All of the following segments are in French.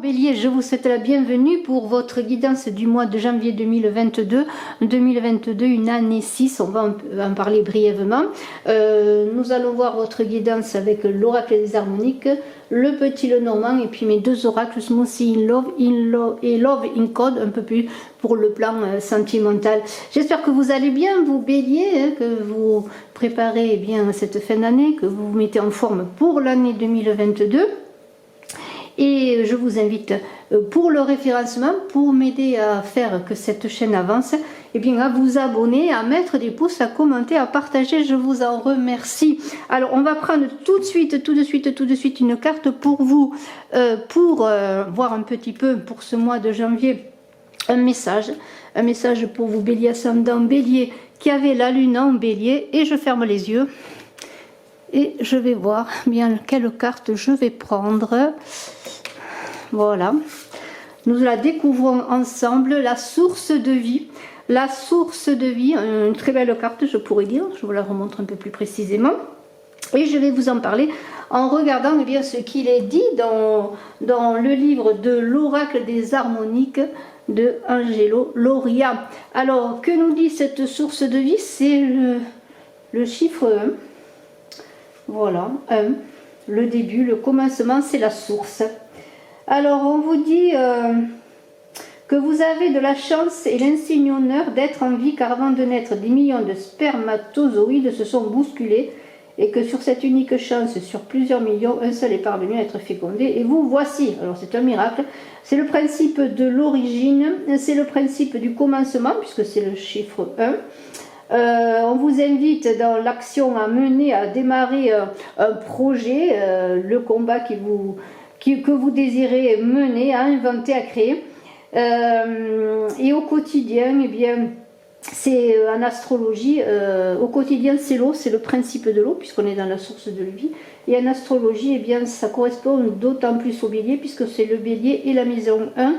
Bélier, je vous souhaite la bienvenue pour votre guidance du mois de janvier 2022. 2022, une année 6, on va en parler brièvement. Nous allons voir votre guidance avec l'oracle des harmoniques, le petit Lenormand et puis mes deux oracles, Smoothie in Love, et Love in Code, un peu plus pour le plan sentimental. J'espère que vous allez bien, vous Bélier, que vous préparez bien cette fin d'année, que vous vous mettez en forme pour l'année 2022. Et je vous invite pour le référencement, pour m'aider à faire que cette chaîne avance, et bien à vous abonner, à mettre des pouces, à commenter, à partager, je vous en remercie. Alors on va prendre tout de suite une carte pour vous, pour voir un petit peu pour ce mois de janvier, un message pour vous Bélier ascendant Bélier qui avait la lune en Bélier, et je ferme les yeux et je vais voir bien quelle carte je vais prendre. Voilà, nous la découvrons ensemble, la source de vie. La source de vie, une très belle carte, je pourrais dire, je vous la remontre un peu plus précisément. Et je vais vous en parler en regardant bien ce qu'il est dit dans le livre de l'oracle des harmoniques de Angelo Lauria. Alors, que nous dit cette source de vie? C'est le chiffre 1. Voilà, 1. Le début, le commencement, c'est la source. Alors, on vous dit que vous avez de la chance et l'insigne honneur d'être en vie, car avant de naître, des millions de spermatozoïdes se sont bousculés, et que sur cette unique chance, sur plusieurs millions, un seul est parvenu à être fécondé, et vous voici. Alors, c'est un miracle. C'est le principe de l'origine, c'est le principe du commencement, puisque c'est le chiffre 1. On vous invite dans l'action à mener, à démarrer un projet, le combat que vous désirez mener, à inventer, à créer. Et au quotidien, eh bien, c'est en astrologie, au quotidien c'est l'eau, c'est le principe de l'eau, puisqu'on est dans la source de la vie. Et en astrologie, eh bien, ça correspond d'autant plus au Bélier, puisque c'est le Bélier et la maison 1.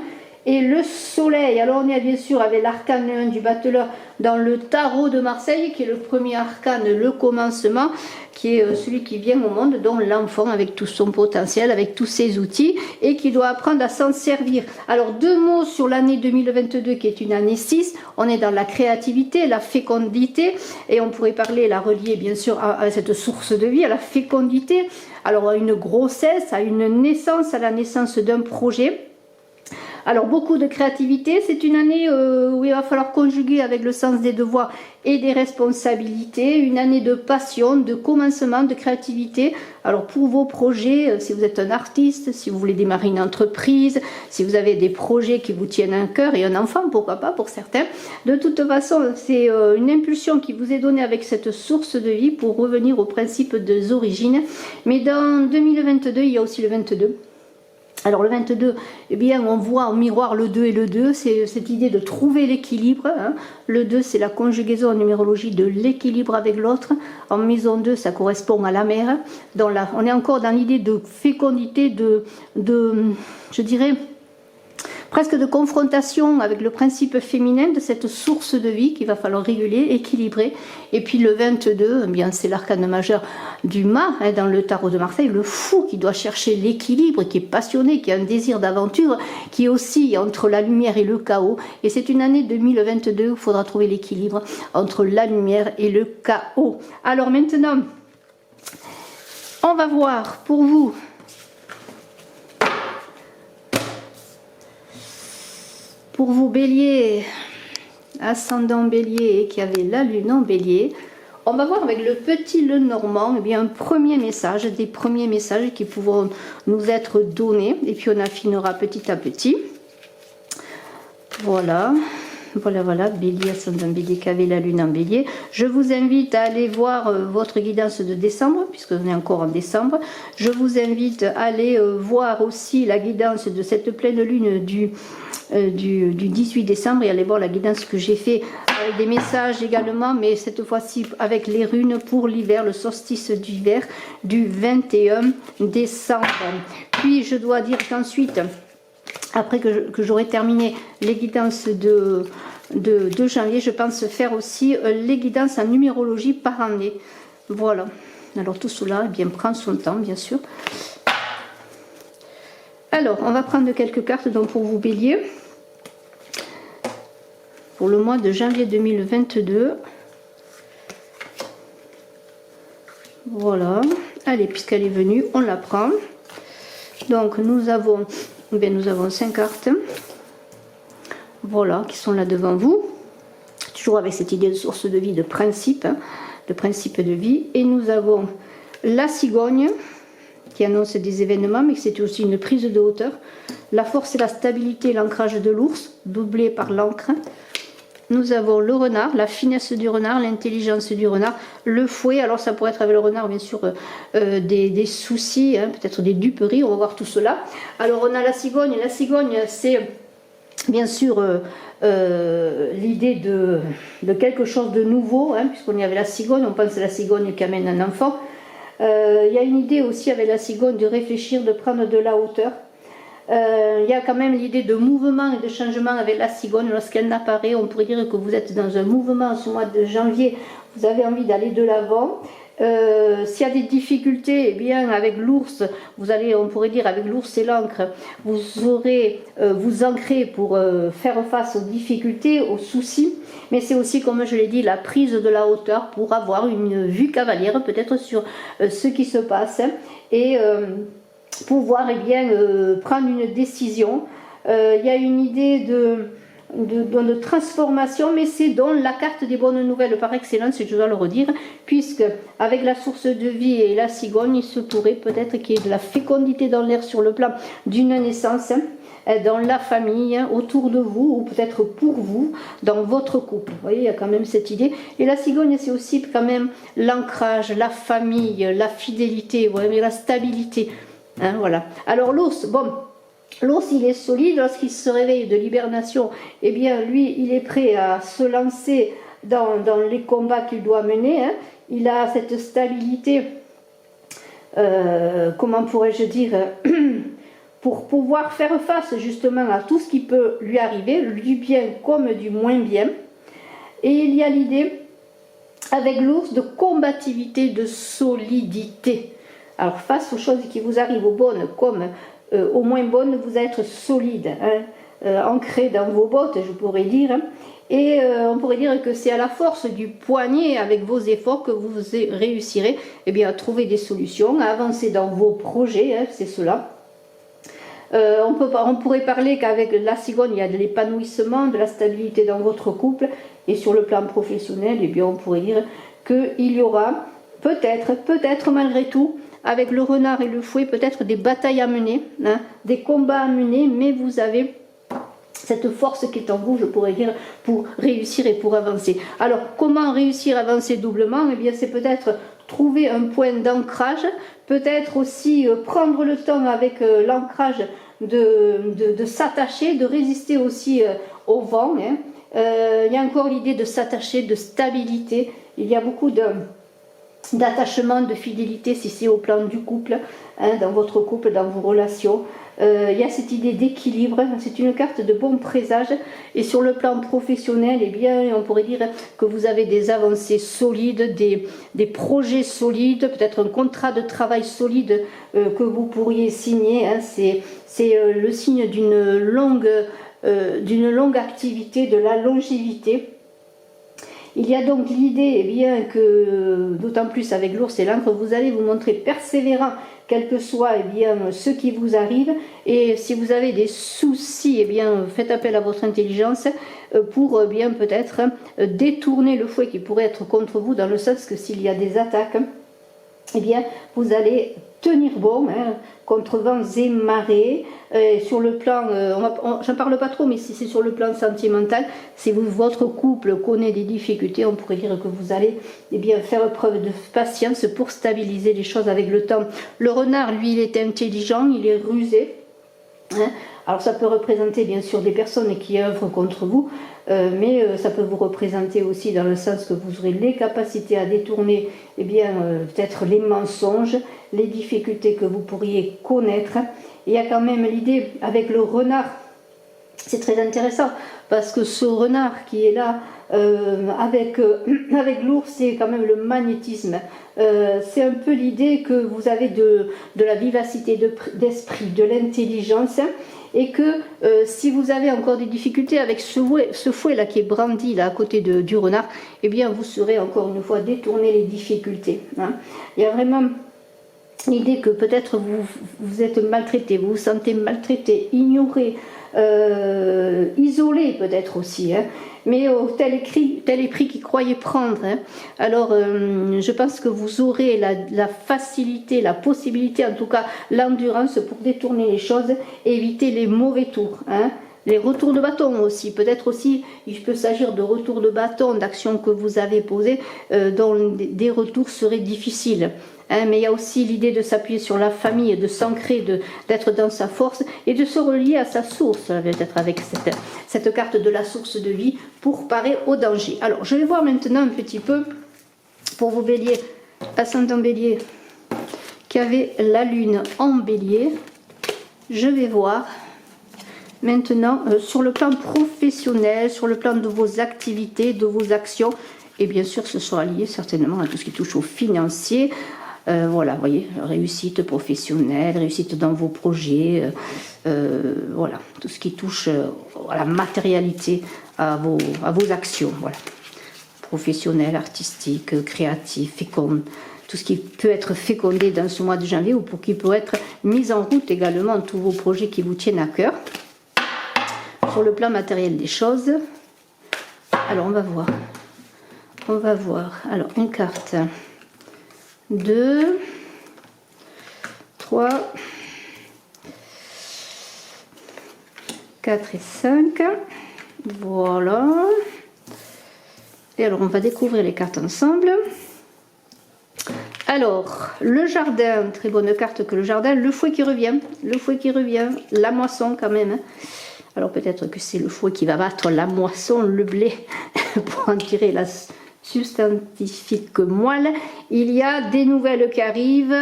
Et le soleil, alors on est bien sûr avec l'arcane 1 du battleur dans le tarot de Marseille, qui est le premier arcane, le commencement, qui est celui qui vient au monde, dont l'enfant avec tout son potentiel, avec tous ses outils, et qui doit apprendre à s'en servir. Alors deux mots sur l'année 2022, qui est une année 6, on est dans la créativité, la fécondité, et on pourrait parler, la relier bien sûr à cette source de vie, à la fécondité, alors à une grossesse, à une naissance, à la naissance d'un projet. Alors beaucoup de créativité, c'est une année où il va falloir conjuguer avec le sens des devoirs et des responsabilités, une année de passion, de commencement, de créativité. Alors pour vos projets, si vous êtes un artiste, si vous voulez démarrer une entreprise, si vous avez des projets qui vous tiennent à cœur, et un enfant, pourquoi pas pour certains, de toute façon c'est une impulsion qui vous est donnée avec cette source de vie pour revenir au principe des origines. Mais dans 2022, il y a aussi le 22. Alors le 22, eh bien, on voit en miroir le 2 et le 2, c'est cette idée de trouver l'équilibre. Hein. Le 2, c'est la conjugaison en numérologie de l'équilibre avec l'autre. En maison 2, ça correspond à la mère. On est encore dans l'idée de fécondité, je dirais, presque de confrontation avec le principe féminin de cette source de vie qu'il va falloir réguler, équilibrer. Et puis le 22, eh bien, c'est l'arcane majeur du mât, hein, dans le tarot de Marseille, le fou qui doit chercher l'équilibre, qui est passionné, qui a un désir d'aventure, qui oscille entre la lumière et le chaos. Et c'est une année 2022 où il faudra trouver l'équilibre entre la lumière et le chaos. Alors maintenant, on va voir pour vous Bélier, ascendant Bélier et qui avait la lune en Bélier, on va voir avec le petit Lenormand, eh bien, un premier message, des premiers messages qui pourront nous être donnés, et puis on affinera petit à petit. Voilà. Voilà, Bélier, ascendant Bélier, qui avait la lune en Bélier. Je vous invite à aller voir votre guidance de décembre, puisque on est encore en décembre. Je vous invite à aller voir aussi la guidance de cette pleine lune du 18 décembre, et aller voir la guidance que j'ai fait avec des messages également, mais cette fois-ci avec les runes pour l'hiver, le solstice d'hiver du 21 décembre. Puis je dois dire qu'ensuite, après que j'aurai terminé les guidances de janvier, je pense faire aussi les guidances en numérologie par année. Voilà. Alors tout cela, eh bien, prend son temps, bien sûr. Alors, on va prendre quelques cartes donc, pour vous, Bélier, pour le mois de janvier 2022. Voilà. Allez, puisqu'elle est venue, on la prend. Donc, nous avons 5 cartes. Voilà, qui sont là devant vous. Toujours avec cette idée de source de vie, de principe de vie. Et nous avons la cigogne, qui annonce des événements, mais c'est aussi une prise de hauteur. La force et la stabilité, l'ancrage de l'ours, doublé par l'encre. Nous avons le renard, la finesse du renard, l'intelligence du renard, le fouet. Alors ça pourrait être avec le renard, bien sûr, des soucis, hein, peut-être des duperies, on va voir tout cela. Alors on a la cigogne. La cigogne, c'est bien sûr l'idée de quelque chose de nouveau, hein, puisqu'on y avait la cigogne, on pense à la cigogne qui amène un enfant. Il y a une idée aussi avec la cigogne de réfléchir, de prendre de la hauteur. Il y a quand même l'idée de mouvement et de changement avec la cigogne. Lorsqu'elle apparaît, on pourrait dire que vous êtes dans un mouvement ce mois de janvier, vous avez envie d'aller de l'avant. S'il y a des difficultés, eh bien avec l'ours, on pourrait dire avec l'ours et l'encre, vous aurez vous ancrer pour faire face aux difficultés, aux soucis, mais c'est aussi, comme je l'ai dit, la prise de la hauteur pour avoir une vue cavalière peut-être sur ce qui se passe et pouvoir prendre une décision. Il y a une idée de transformation, mais c'est dans la carte des bonnes nouvelles par excellence, je dois le redire, puisque avec la source de vie et la cigogne, il se pourrait peut-être qu'il y ait de la fécondité dans l'air sur le plan d'une naissance, dans la famille, autour de vous, ou peut-être pour vous, dans votre couple. Vous voyez, il y a quand même cette idée. Et la cigogne, c'est aussi quand même l'ancrage, la famille, la fidélité, vous voyez, la stabilité. Hein, voilà. Alors l'ours, l'ours, il est solide. Lorsqu'il se réveille de l'hibernation, eh bien, lui, il est prêt à se lancer dans les combats qu'il doit mener. Hein. Il a cette stabilité, comment pourrais-je dire, pour pouvoir faire face justement à tout ce qui peut lui arriver, du bien comme du moins bien. Et il y a l'idée, avec l'ours, de combativité, de solidité. Alors, face aux choses qui vous arrivent, aux bonnes comme aux moins bonnes, vous allez être solide, hein, ancré dans vos bottes, je pourrais dire. Hein, et on pourrait dire que c'est à la force du poignet, avec vos efforts, que vous réussirez à trouver des solutions, à avancer dans vos projets, hein, c'est cela. On pourrait parler qu'avec la cigogne, il y a de l'épanouissement, de la stabilité dans votre couple, et sur le plan professionnel, on pourrait dire qu'il y aura peut-être malgré tout, avec le renard et le fouet, peut-être des batailles à mener, hein, des combats à mener, mais vous avez cette force qui est en vous, je pourrais dire, pour réussir et pour avancer. Alors, comment réussir à avancer doublement? C'est peut-être trouver un point d'ancrage, peut-être aussi prendre le temps avec l'ancrage de s'attacher, de résister aussi au vent. Hein. Il y a encore l'idée de s'attacher, de stabilité. Il y a beaucoup d'attachement, de fidélité, si c'est au plan du couple, hein, dans votre couple, dans vos relations. Il y a cette idée d'équilibre, c'est une carte de bon présage. Et sur le plan professionnel, on pourrait dire que vous avez des avancées solides, des projets solides, peut-être un contrat de travail solide que vous pourriez signer. Hein. C'est le signe d'une longue activité, de la longévité. Il y a donc l'idée que, d'autant plus avec l'ours et l'encre, vous allez vous montrer persévérant, quel que soit ce qui vous arrive. Et si vous avez des soucis, faites appel à votre intelligence pour peut-être détourner le fouet qui pourrait être contre vous, dans le sens que s'il y a des attaques, vous allez tenir bon, hein, contre vents et marées. Sur le plan, j'en parle pas trop, mais si c'est sur le plan sentimental, si votre couple connaît des difficultés, on pourrait dire que vous allez faire preuve de patience pour stabiliser les choses avec le temps. Le renard, lui, il est intelligent, il est rusé. Hein. Alors ça peut représenter bien sûr des personnes qui œuvrent contre vous, mais ça peut vous représenter aussi dans le sens que vous aurez les capacités à détourner peut-être les mensonges, les difficultés que vous pourriez connaître. Il y a quand même l'idée avec le renard c'est très intéressant parce que ce renard qui est là avec l'ours, c'est quand même le magnétisme. C'est un peu l'idée que vous avez de la vivacité d'esprit, de l'intelligence, et que si vous avez encore des difficultés avec ce fouet là qui est brandi là à côté du renard, eh bien vous saurez encore une fois détourner les difficultés. Hein. Il y a vraiment l'idée que peut-être vous êtes maltraité, vous vous sentez maltraité, ignoré, isolé peut-être aussi, hein, mais au tel prix qu'il croyait prendre. Hein. Alors je pense que vous aurez la facilité, la possibilité, en tout cas l'endurance pour détourner les choses et éviter les mauvais tours. Hein. Les retours de bâton aussi, peut-être aussi, il peut s'agir de retours de bâton, d'actions que vous avez posées, dont des retours seraient difficiles. Hein, mais il y a aussi l'idée de s'appuyer sur la famille, de s'ancrer, d'être dans sa force et de se relier à sa source, peut-être avec cette carte de la source de vie pour parer au danger. Alors, je vais voir maintenant un petit peu, pour vos béliers, ascendant bélier, qui avait la lune en bélier. Je vais voir maintenant sur le plan professionnel, sur le plan de vos activités, de vos actions, et bien sûr ce sera lié certainement à tout ce qui touche au financier. Voilà, vous voyez, réussite professionnelle, réussite dans vos projets, voilà, tout ce qui touche à la matérialité, à vos actions, voilà, professionnel, artistique, créatif, fécond, tout ce qui peut être fécondé dans ce mois de janvier ou pour qui peut être mis en route également tous vos projets qui vous tiennent à cœur. Sur le plan matériel des choses, alors on va voir, alors une carte, 2, 3, 4 et 5, voilà, et alors on va découvrir les cartes ensemble. Alors, le jardin, très bonne carte que le jardin, le fouet qui revient, la moisson quand même, hein. Alors peut-être que c'est le fouet qui va battre la moisson, le blé, pour en tirer la substantifique moelle. Il y a des nouvelles qui arrivent,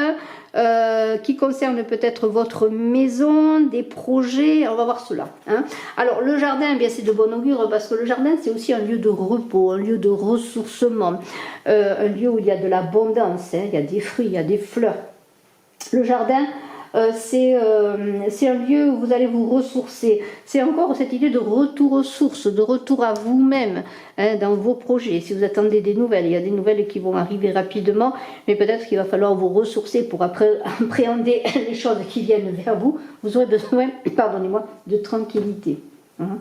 qui concernent peut-être votre maison, des projets, on va voir cela. Hein. Alors le jardin, eh bien c'est de bon augure parce que le jardin c'est aussi un lieu de repos, un lieu de ressourcement, un lieu où il y a de l'abondance, hein, il y a des fruits, il y a des fleurs. Le jardin, c'est un lieu où vous allez vous ressourcer. C'est encore cette idée de retour aux sources, de retour à vous-même, hein, dans vos projets. Si vous attendez des nouvelles, il y a des nouvelles qui vont arriver rapidement, mais peut-être qu'il va falloir vous ressourcer pour appréhender les choses qui viennent vers vous. Vous aurez besoin, pardonnez-moi, de tranquillité. Hein.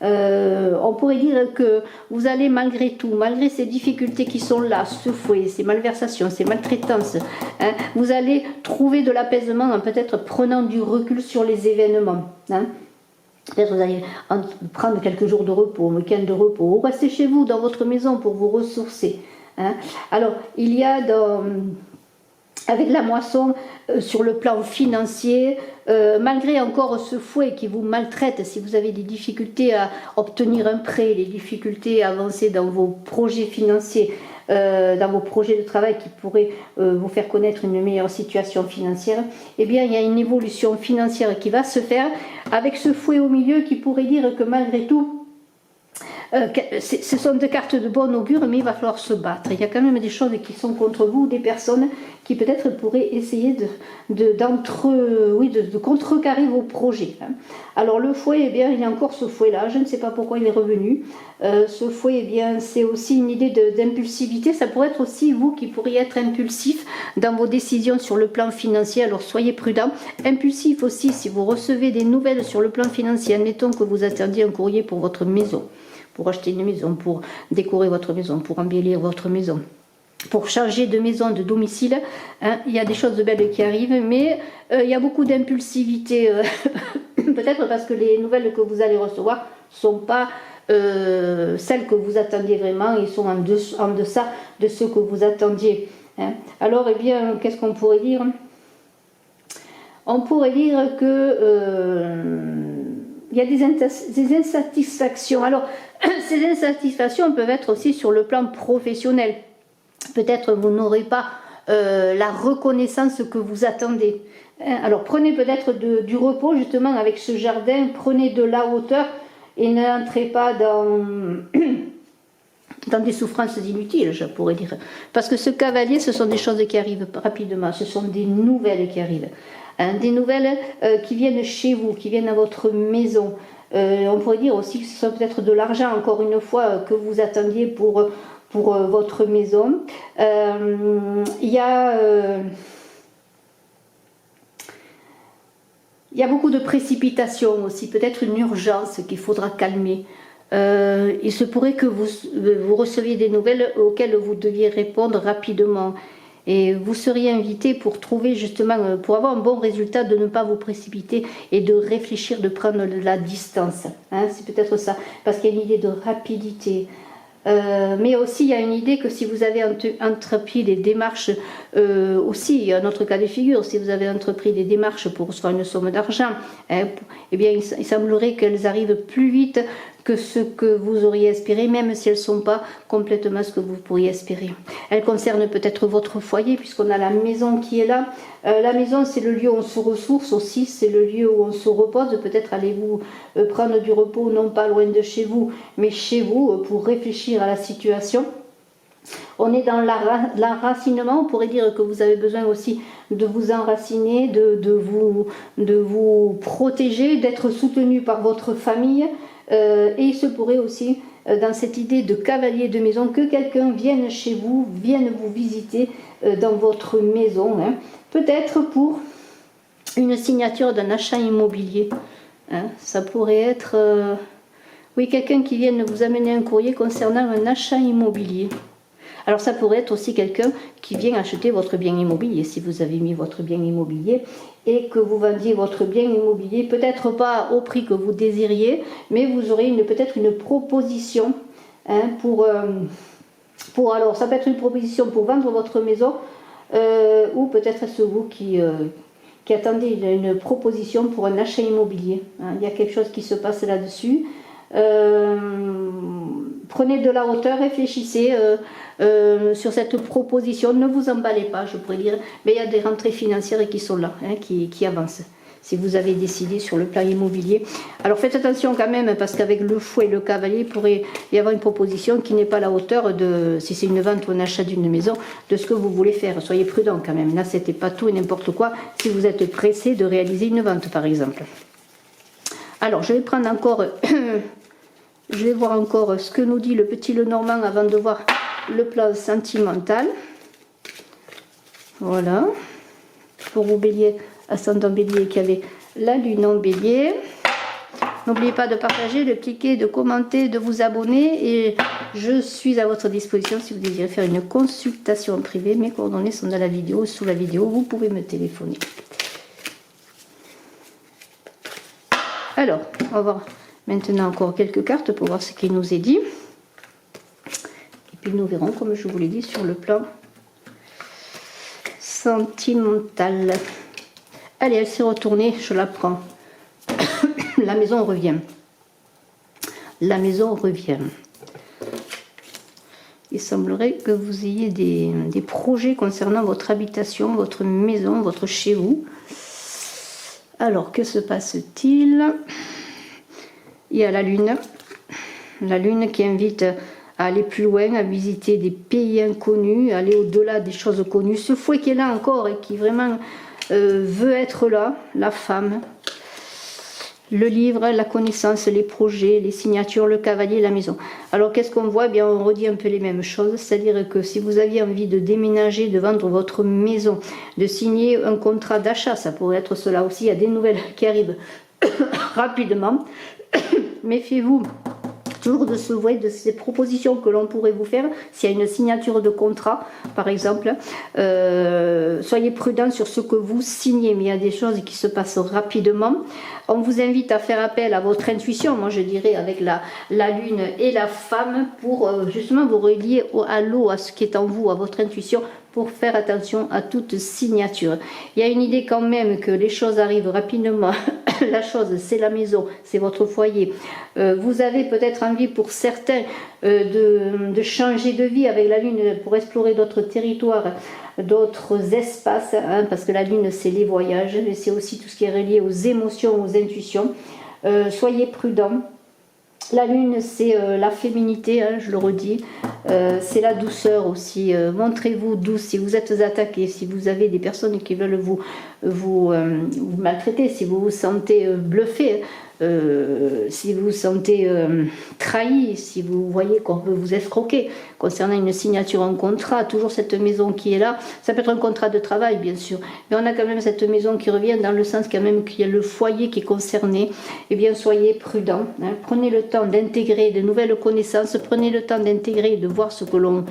On pourrait dire que vous allez malgré tout, malgré ces difficultés qui sont là, ce fouet, ces malversations, ces maltraitances, hein, vous allez trouver de l'apaisement en peut-être prenant du recul sur les événements. Hein. Peut-être vous allez prendre quelques jours de repos, un week-end de repos, ou rester chez vous dans votre maison pour vous ressourcer. Hein. Alors, il y a avec la moisson, sur le plan financier, malgré encore ce fouet qui vous maltraite, si vous avez des difficultés à obtenir un prêt, des difficultés à avancer dans vos projets financiers, dans vos projets de travail qui pourraient vous faire connaître une meilleure situation financière, eh bien il y a une évolution financière qui va se faire avec ce fouet au milieu qui pourrait dire que malgré tout, ce sont des cartes de bon augure, mais il va falloir se battre. Il y a quand même des choses qui sont contre vous, des personnes qui peut-être pourraient essayer de contrecarrer vos projets. Hein. Alors le fouet, eh bien, il y a encore ce fouet-là, je ne sais pas pourquoi il est revenu. Ce fouet, eh bien, c'est aussi une idée d'impulsivité. Ça pourrait être aussi vous qui pourriez être impulsif dans vos décisions sur le plan financier, alors soyez prudent. Impulsif aussi si vous recevez des nouvelles sur le plan financier, admettons que vous attendiez un courrier pour votre maison, pour acheter une maison, pour décorer votre maison, pour embellir votre maison, pour changer de maison, de domicile, hein, il y a des choses belles qui arrivent, mais il y a beaucoup d'impulsivité, peut-être parce que les nouvelles que vous allez recevoir ne sont pas celles que vous attendiez vraiment, ils sont en deçà de ce que vous attendiez. Hein. Alors, eh bien, qu'est-ce qu'on pourrait dire? On pourrait dire que il y a des insatisfactions. Alors, ces insatisfactions peuvent être aussi sur le plan professionnel. Peut-être vous n'aurez pas la reconnaissance que vous attendez. Alors prenez peut-être du repos justement avec ce jardin, prenez de la hauteur et n'entrez pas dans, dans des souffrances inutiles, je pourrais dire. Parce que ce cavalier, ce sont des choses qui arrivent rapidement, ce sont des nouvelles qui arrivent. Des nouvelles qui viennent chez vous, qui viennent à votre maison. On pourrait dire aussi que ce sont peut-être de l'argent, encore une fois, que vous attendiez pour votre maison. Il y a beaucoup de précipitations aussi, peut-être une urgence qu'il faudra calmer. Il se pourrait que vous receviez des nouvelles auxquelles vous deviez répondre rapidement. Et vous seriez invité pour trouver justement, pour avoir un bon résultat, de ne pas vous précipiter et de réfléchir, de prendre de la distance. Hein, c'est peut-être ça, parce qu'il y a une idée de rapidité. Mais aussi il y a une idée que si vous avez entrepris des démarches, aussi il y a un autre cas de figure, si vous avez entrepris des démarches pour recevoir une somme d'argent, hein, eh bien il semblerait qu'elles arrivent plus vite que ce que vous auriez espéré, même si elles ne sont pas complètement ce que vous pourriez espérer. Elles concernent peut-être votre foyer, puisqu'on a la maison qui est là. La maison, c'est le lieu où on se ressource aussi, c'est le lieu où on se repose. Peut-être allez-vous prendre du repos, non pas loin de chez vous, mais chez vous, pour réfléchir à la situation. On est dans l'enracinement, on pourrait dire que vous avez besoin aussi de vous enraciner, de vous protéger, d'être soutenu par votre famille. Et il se pourrait aussi, dans cette idée de cavalier de maison, que quelqu'un vienne chez vous, vienne vous visiter dans votre maison, hein. Peut-être pour une signature d'un achat immobilier. Hein. Ça pourrait être, oui, quelqu'un qui vienne vous amener un courrier concernant un achat immobilier. Alors ça pourrait être aussi quelqu'un qui vient acheter votre bien immobilier, si vous avez mis votre bien immobilier et que vous vendiez votre bien immobilier, peut-être pas au prix que vous désiriez, mais vous aurez peut-être une proposition, hein, alors ça peut être une proposition pour vendre votre maison, ou peut-être est-ce vous qui attendez une proposition pour un achat immobilier. Hein. Il y a quelque chose qui se passe là-dessus. Prenez de la hauteur, réfléchissez sur cette proposition, ne vous emballez pas, je pourrais dire, mais il y a des rentrées financières qui sont là, hein, qui avancent, si vous avez décidé sur le plan immobilier. Alors faites attention quand même, parce qu'avec le fou et le cavalier, il pourrait y avoir une proposition qui n'est pas à la hauteur de, si c'est une vente ou un achat d'une maison, de ce que vous voulez faire. Soyez prudent quand même, là c'était pas tout et n'importe quoi, si vous êtes pressé de réaliser une vente par exemple. Alors je vais prendre encore... Je vais voir encore ce que nous dit le petit Lenormand avant de voir le plan sentimental. Voilà. Pour vous bélier, ascendant bélier qui avait la lune en bélier. N'oubliez pas de partager, de cliquer, de commenter, de vous abonner. Et je suis à votre disposition si vous désirez faire une consultation privée. Mes coordonnées sont dans la vidéo, sous la vidéo. Vous pouvez me téléphoner. Alors, on va voir maintenant encore quelques cartes pour voir ce qu'il nous est dit. Et puis nous verrons, comme je vous l'ai dit, sur le plan sentimental. Allez, elle s'est retournée, je la prends. La maison revient. La maison revient. Il semblerait que vous ayez des projets concernant votre habitation, votre maison, votre chez vous. Alors, que se passe-t-il ? Il y a la lune qui invite à aller plus loin, à visiter des pays inconnus, à aller au-delà des choses connues. Ce fouet qui est là encore et qui vraiment veut être là, la femme, le livre, la connaissance, les projets, les signatures, le cavalier, la maison. Alors qu'est-ce qu'on voit? Eh bien, on redit un peu les mêmes choses, c'est-à-dire que si vous aviez envie de déménager, de vendre votre maison, de signer un contrat d'achat, ça pourrait être cela aussi, il y a des nouvelles qui arrivent rapidement. Méfiez-vous toujours de ce voie, de ces propositions que l'on pourrait vous faire s'il y a une signature de contrat par exemple. Soyez prudent sur ce que vous signez, mais il y a des choses qui se passent rapidement. On vous invite à faire appel à votre intuition, moi je dirais avec la lune et la femme, pour justement vous relier à l'eau, à ce qui est en vous, à votre intuition, pour faire attention à toute signature. Il y a une idée quand même que les choses arrivent rapidement la chose, c'est la maison, c'est votre foyer. Vous avez peut-être envie pour certains de changer de vie avec la Lune pour explorer d'autres territoires, d'autres espaces, hein, parce que la Lune c'est les voyages, mais c'est aussi tout ce qui est relié aux émotions, aux intuitions. Soyez prudents. La Lune, c'est la féminité, hein, je le redis, c'est la douceur aussi. Montrez-vous douce si vous êtes attaqué, si vous avez des personnes qui veulent vous maltraiter, si vous vous sentez bluffé, si vous vous sentez trahi, si vous voyez qu'on veut vous escroquer concernant une signature en contrat, toujours cette maison qui est là, ça peut être un contrat de travail bien sûr, mais on a quand même cette maison qui revient dans le sens quand même qu'il y a le foyer qui est concerné. Eh bien soyez prudents, hein. Prenez le temps d'intégrer de nouvelles connaissances, prenez le temps d'intégrer et de voir ce que l'on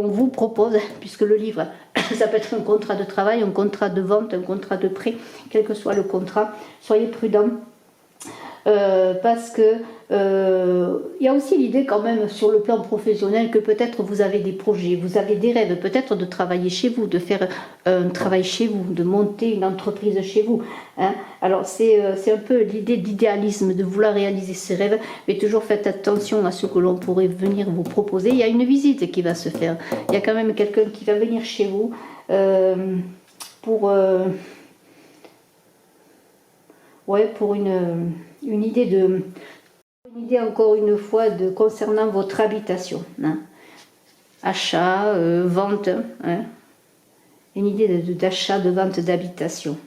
vous propose, puisque le livre ça peut être un contrat de travail, un contrat de vente, un contrat de prêt, quel que soit le contrat, soyez prudents. Parce que il y a aussi l'idée quand même sur le plan professionnel que peut-être vous avez des projets, vous avez des rêves, peut-être de travailler chez vous, de faire un travail chez vous, de monter une entreprise chez vous, hein. Alors c'est un peu l'idée d'idéalisme, de vouloir réaliser ses rêves, mais toujours faites attention à ce que l'on pourrait venir vous proposer. Il y a une visite qui va se faire, il y a quand même quelqu'un qui va venir chez vous pour une idée encore une fois concernant votre habitation, hein. Achat, vente, hein. Une idée d'achat, de vente d'habitation.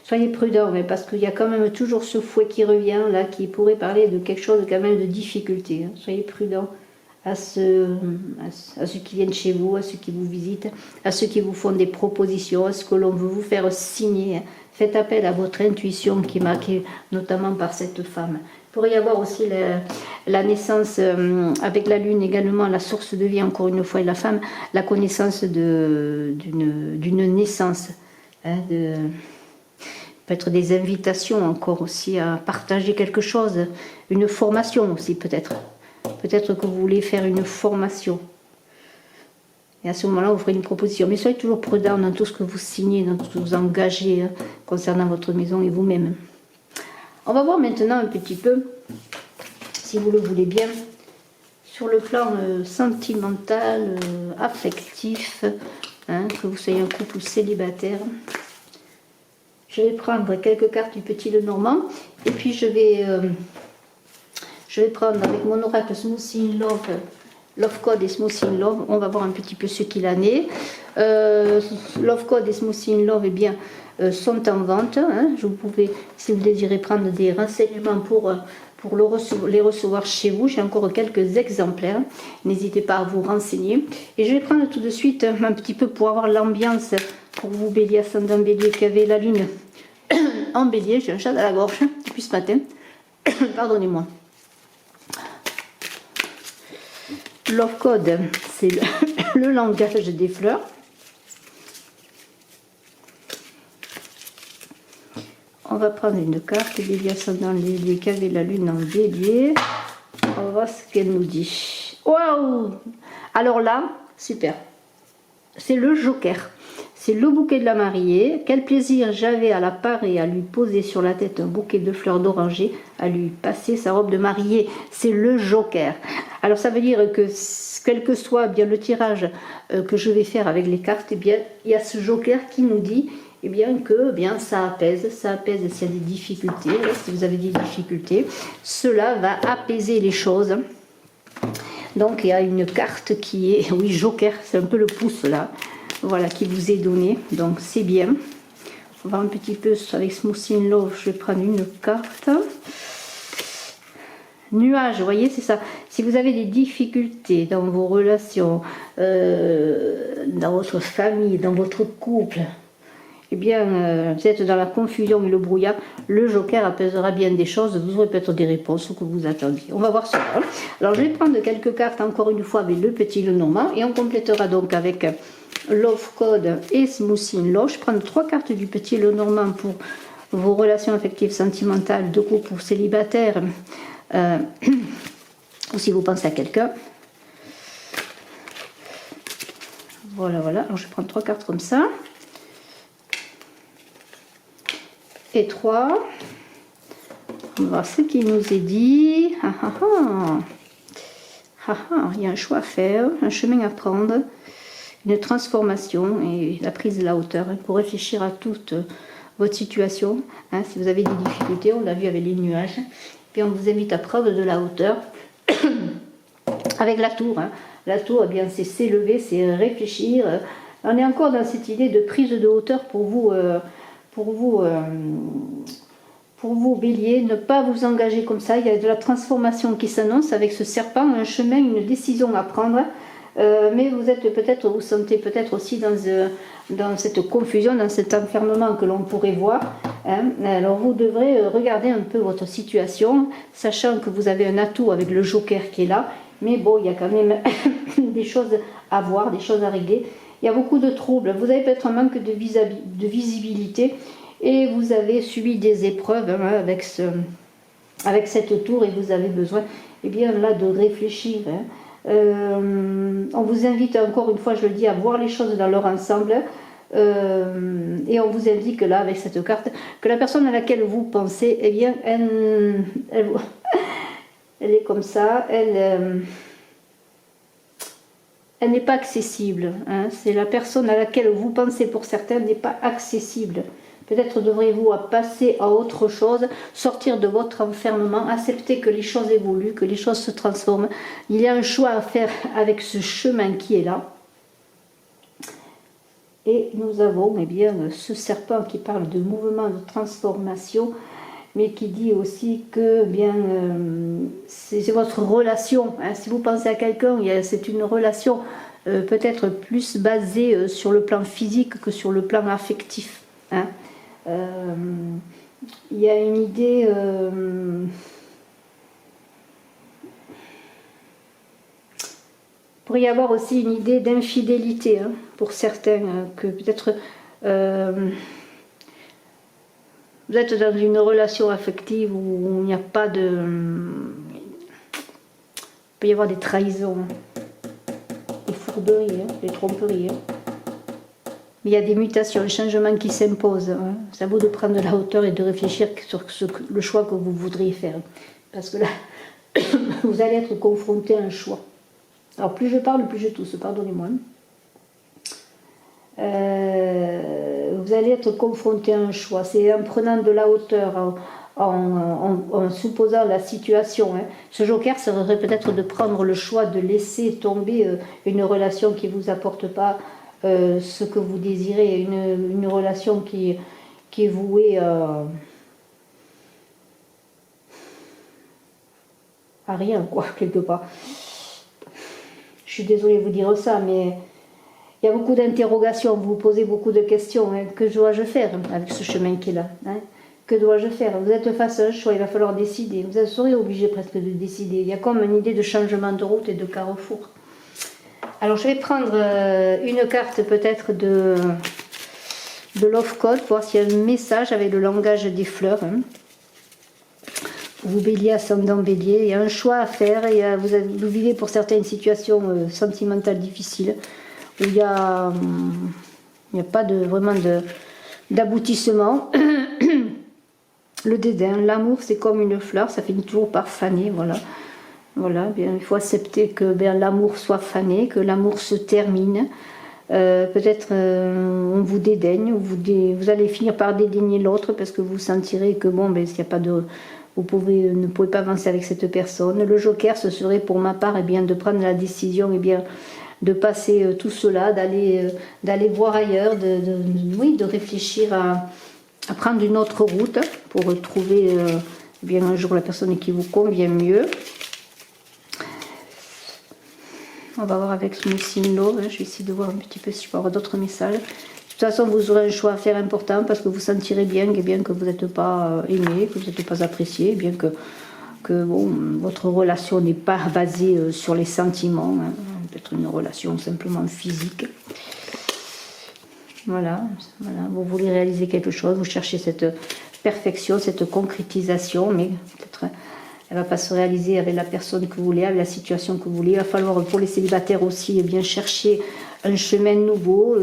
Soyez prudents, mais parce qu'il y a quand même toujours ce fouet qui revient là, qui pourrait parler de quelque chose quand même de difficulté, hein. Soyez prudents à ceux qui viennent chez vous, à ceux qui vous visitent, à ceux qui vous font des propositions, à ce que l'on veut vous faire signer. Faites appel à votre intuition qui est marquée notamment par cette femme. Il pourrait y avoir aussi la naissance avec la Lune également, la source de vie encore une fois, et la femme, la connaissance d'une naissance, hein, peut-être des invitations encore aussi à partager quelque chose, une formation aussi peut-être. Peut-être que vous voulez faire une formation. Et à ce moment-là, vous ferez une proposition. Mais soyez toujours prudent dans tout ce que vous signez, dans tout ce que vous engagez, hein, concernant votre maison et vous-même. On va voir maintenant un petit peu, si vous le voulez bien, sur le plan sentimental, affectif, hein, que vous soyez un couple célibataire. Je vais prendre quelques cartes du Petit Lenormand et puis je vais prendre avec mon oracle Smooth in Love, Love Code et Smooth in Love. On va voir un petit peu ce qu'il en est. Love Code et Smooth in Love, eh bien, sont en vente, hein. Vous pouvez, si vous désirez prendre des renseignements pour les recevoir chez vous, j'ai encore quelques exemplaires. N'hésitez pas à vous renseigner. Et je vais prendre tout de suite un petit peu pour avoir l'ambiance pour vous, Bélier, ascendant Bélier, qui avait la Lune en Bélier. J'ai un chat à la gorge depuis ce matin. Pardonnez-moi. Love Code, c'est le langage des fleurs. On va prendre une carte, Bélier ascendant Bélier, qui avait la Lune en Bélier. On va voir ce qu'elle nous dit. Waouh! Alors là, super. C'est le Joker. C'est le bouquet de la mariée. Quel plaisir j'avais à la parer, à lui poser sur la tête un bouquet de fleurs d'oranger, à lui passer sa robe de mariée. C'est le Joker. Alors ça veut dire que quel que soit bien le tirage que je vais faire avec les cartes, eh bien il y a ce Joker qui nous dit eh bien que ça apaise s'il y a des difficultés. Si vous avez des difficultés, cela va apaiser les choses. Donc il y a une carte qui est, oui, Joker, c'est un peu le pouce là, voilà, qui vous est donné, donc c'est bien. On va un petit peu avec Smooth in Love, je vais prendre une carte. Nuage, vous voyez, c'est ça. Si vous avez des difficultés dans vos relations, dans votre famille, dans votre couple, eh bien, vous êtes dans la confusion et le brouillard, le Joker apaisera bien des choses, vous aurez peut-être des réponses que vous attendiez. On va voir cela. Alors, je vais prendre quelques cartes, encore une fois, avec le Petit Lenormand, et on complétera donc avec Love Code et Smooth in Love. Je prends 3 cartes du Petit Lenormand pour vos relations affectives, sentimentales, de couple ou célibataires, ou si vous pensez à quelqu'un. Voilà. Alors, je prends 3 cartes comme ça. et 3. On va voir ce qui nous est dit. Il y a un choix à faire, un chemin à prendre, une transformation et la prise de la hauteur pour réfléchir à toute votre situation. Si vous avez des difficultés, on l'a vu avec les nuages. Puis on vous invite à prendre de la hauteur avec la tour. La tour, eh bien, c'est s'élever, c'est réfléchir. On est encore dans cette idée de prise de hauteur pour vous, bélier, ne pas vous engager comme ça. Il y a de la transformation qui s'annonce avec ce serpent, un chemin, une décision à prendre. Mais vous sentez peut-être aussi dans cette confusion, dans cet enfermement que l'on pourrait voir. Alors vous devrez regarder un peu votre situation, sachant que vous avez un atout avec le joker qui est là. Mais bon, il y a quand même des choses à voir, des choses à régler. Il y a beaucoup de troubles. Vous avez peut-être un manque de visibilité et vous avez subi des épreuves avec cette tour et vous avez besoin, eh bien, là, de réfléchir. On vous invite encore une fois, je le dis, à voir les choses dans leur ensemble. Et on vous indique là, avec cette carte, que la personne à laquelle vous pensez, eh bien, elle est comme ça, elle n'est pas accessible. C'est la personne à laquelle vous pensez, pour certains, n'est pas accessible. Peut-être devrez-vous passer à autre chose, sortir de votre enfermement, accepter que les choses évoluent, que les choses se transforment. Il y a un choix à faire avec ce chemin qui est là. Et nous avons bien, ce serpent qui parle de mouvement, de transformation, mais qui dit aussi que c'est votre relation. Si vous pensez à quelqu'un, c'est une relation peut-être plus basée sur le plan physique que sur le plan affectif. Il y a une idée il pourrait y avoir aussi une idée d'infidélité pour certains, que peut-être vous êtes dans une relation affective où il n'y a pas de... Il peut y avoir des trahisons, des fourberies, des tromperies. Mais il y a des mutations, un changement qui s'impose. Ça vaut de prendre de la hauteur et de réfléchir sur le choix que vous voudriez faire. Parce que là, vous allez être confronté à un choix. Alors plus je parle, plus je tousse, pardonnez-moi. Vous allez être confronté à un choix. C'est en prenant de la hauteur, en supposant la situation. Ce joker serait peut-être de prendre le choix de laisser tomber une relation qui ne vous apporte pas ce que vous désirez, une relation qui est vouée à rien, quoi, quelque part. Je suis désolée de vous dire ça, mais il y a beaucoup d'interrogations, vous vous posez beaucoup de questions. Que dois-je faire avec ce chemin qui est là? Que dois-je faire? Vous êtes face à un choix, il va falloir décider. Vous serez obligé presque de décider. Il y a comme une idée de changement de route et de carrefour. Alors je vais prendre une carte peut-être de Love Code, pour voir s'il y a un message avec le langage des fleurs. Vous bélier, ascendant bélier, il y a un choix à faire. Vous vivez pour certains une situation sentimentale difficile, où il n'y a pas vraiment d'aboutissement. Le dédain, l'amour c'est comme une fleur, ça finit toujours par faner, voilà. Voilà, bien, il faut accepter que l'amour soit fané, que l'amour se termine. Peut-être on vous dédaigne, vous allez finir par dédaigner l'autre parce que vous sentirez que s'il y a pas de, ne pouvez pas avancer avec cette personne. Le joker, ce serait pour ma part de prendre la décision, de passer tout cela, d'aller voir ailleurs, de réfléchir à prendre une autre route pour trouver un jour la personne qui vous convient mieux. On va voir avec ce Missing Love. Je vais essayer de voir un petit peu si je peux avoir d'autres messages. De toute façon, vous aurez un choix à faire important parce que vous sentirez bien que vous n'êtes pas aimé, que vous n'êtes pas apprécié, bien que votre relation n'est pas basée sur les sentiments. Peut-être une relation simplement physique. Voilà, vous voulez réaliser quelque chose, vous cherchez cette perfection, cette concrétisation, mais peut-être elle ne va pas se réaliser avec la personne que vous voulez, avec la situation que vous voulez. Il va falloir pour les célibataires aussi chercher un chemin nouveau,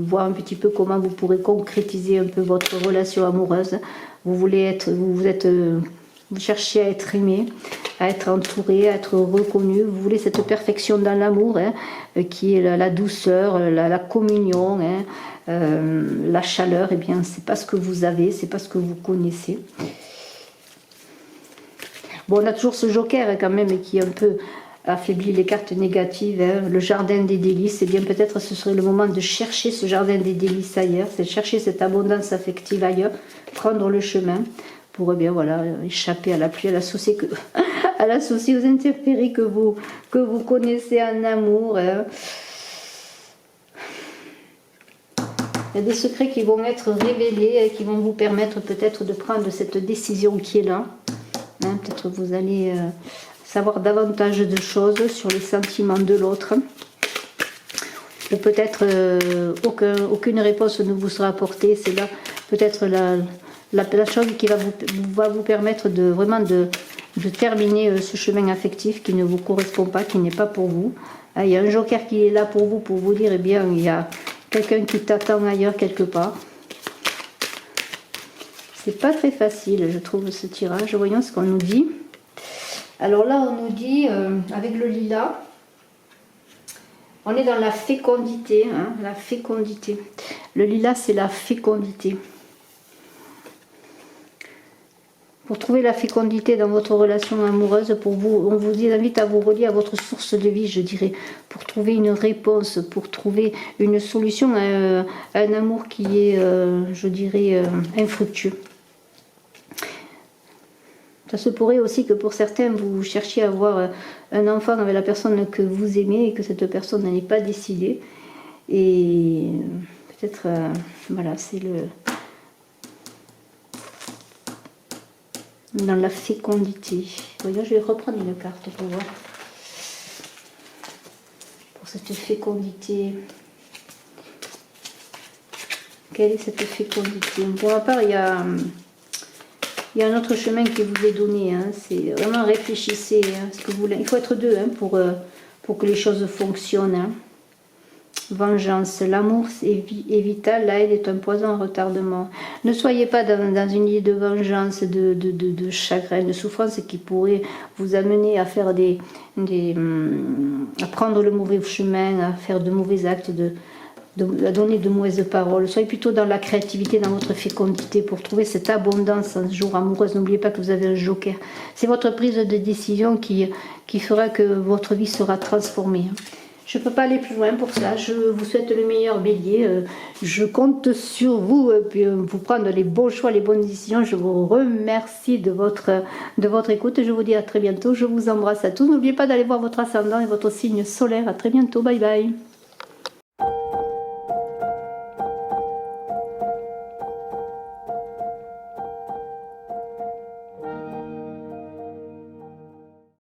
voir un petit peu comment vous pourrez concrétiser un peu votre relation amoureuse. Vous cherchez à être aimé, à être entouré, à être reconnu. Vous voulez cette perfection dans l'amour, hein, qui est la douceur, la communion, hein, la chaleur. Eh bien, c'est pas ce que vous avez, c'est pas ce que vous connaissez. Bon, on a toujours ce joker hein, quand même qui un peu affaiblit les cartes négatives, hein. Le jardin des délices. Eh bien, peut-être ce serait le moment de chercher ce jardin des délices ailleurs, c'est chercher cette abondance affective ailleurs, prendre le chemin pour bien voilà échapper à la pluie, à la saucer aux intempéries que vous connaissez en amour. Hein. Il y a des secrets qui vont être révélés, qui vont vous permettre peut-être de prendre cette décision qui est là. Hein, peut-être vous allez savoir davantage de choses sur les sentiments de l'autre. Ou peut-être aucune réponse ne vous sera apportée. C'est là peut-être la chose qui va vous permettre de vraiment de terminer ce chemin affectif qui ne vous correspond pas, qui n'est pas pour vous. Il y a un joker qui est là pour vous dire, eh bien, il y a quelqu'un qui t'attend ailleurs quelque part. C'est pas très facile, je trouve, ce tirage. Voyons ce qu'on nous dit. Alors là, on nous dit, avec le lilas, on est dans la fécondité. Hein, la fécondité. Le lilas, c'est la fécondité. Pour trouver la fécondité dans votre relation amoureuse, on vous invite à vous relier à votre source de vie, je dirais, pour trouver une réponse, pour trouver une solution à un amour qui est, je dirais, infructueux. Ça se pourrait aussi que pour certains, vous cherchiez à avoir un enfant avec la personne que vous aimez et que cette personne n'en est pas décidée. Et peut-être, voilà, c'est dans la fécondité. Voyons, je vais reprendre une carte pour voir. Pour cette fécondité. Quelle est cette fécondité? Pour ma part, il y a un autre chemin qui vous est donné. Hein. C'est vraiment réfléchissez. Hein, ce que vous voulez. Il faut être deux hein, pour que les choses fonctionnent. Hein. Vengeance. L'amour est vital, la haine est un poison en retardement. Ne soyez pas dans une idée de vengeance, de chagrin, de souffrance qui pourrait vous amener à faire à prendre le mauvais chemin, à faire de mauvais actes, à donner de mauvaises paroles. Soyez plutôt dans la créativité, dans votre fécondité pour trouver cette abondance en ce jour amoureuse. N'oubliez pas que vous avez un joker. C'est votre prise de décision qui fera que votre vie sera transformée. Je ne peux pas aller plus loin pour ça. Je vous souhaite le meilleur, bélier. Je compte sur vous pour prendre les bons choix, les bonnes décisions. Je vous remercie de votre écoute. Je vous dis à très bientôt. Je vous embrasse à tous. N'oubliez pas d'aller voir votre ascendant et votre signe solaire. À très bientôt. Bye bye.